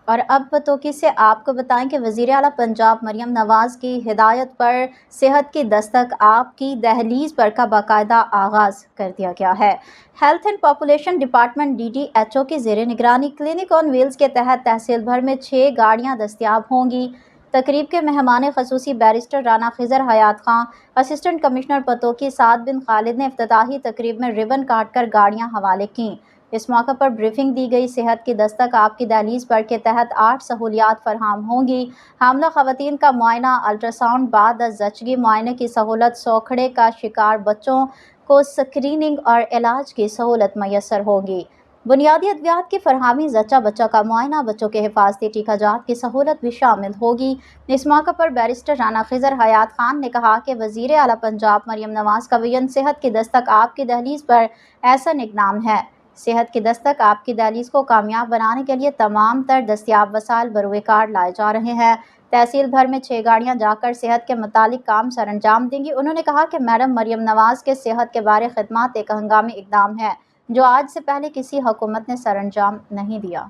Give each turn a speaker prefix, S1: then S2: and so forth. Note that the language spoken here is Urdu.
S1: اور اب توقع سے آپ کو بتائیں کہ وزیر اعلیٰ پنجاب مریم نواز کی ہدایت پر صحت کی دستک آپ کی دہلیز پر کا باقاعدہ آغاز کر دیا گیا ہے۔ Health and population department DDHO کی زیر نگرانی کلینک آن ویلز کے تحت تحصیل بھر میں 6 گاڑیاں دستیاب ہوں گی۔ تقریب کے مہمان خصوصی بیرسٹر رانا خضر حیات خان، اسسٹنٹ کمشنر پتوکی سعد بن خالد نے افتتاحی تقریب میں ربن کاٹ کر گاڑیاں حوالے کیں۔ اس موقع پر بریفنگ دی گئی۔ صحت کی دستک آپ کی دہلیز پر کے تحت 8 سہولیات فراہم ہوں گی۔ حاملہ خواتین کا معائنہ، الٹرا ساؤنڈ بعد از زچگی معائنے کی سہولت، سوکھڑے کا شکار بچوں کو سکریننگ اور علاج کی سہولت میسر ہوگی۔ بنیادی ادویات کی فراہمی، زچہ بچہ کا معائنہ، بچوں کے حفاظتی ٹیکہ جات کی سہولت بھی شامل ہوگی۔ اس موقع پر بیرسٹر رانا خضر حیات خان نے کہا کہ وزیر اعلیٰ پنجاب مریم نواز کا وژن صحت کی دستک آپ کی دہلیز پر ایسا اقدام ہے۔ صحت کی دستک آپ کی دہلیز کو کامیاب بنانے کے لیے تمام تر دستیاب وسائل بروئے کار لائے جا رہے ہیں۔ تحصیل بھر میں 6 گاڑیاں جا کر صحت کے متعلق کام سر انجام دیں گی۔ انہوں نے کہا کہ میڈم مریم نواز کے صحت کے بارے خدمات ایک ہنگامی اقدام ہے جو آج سے پہلے کسی حکومت نے سر انجام نہیں دیا۔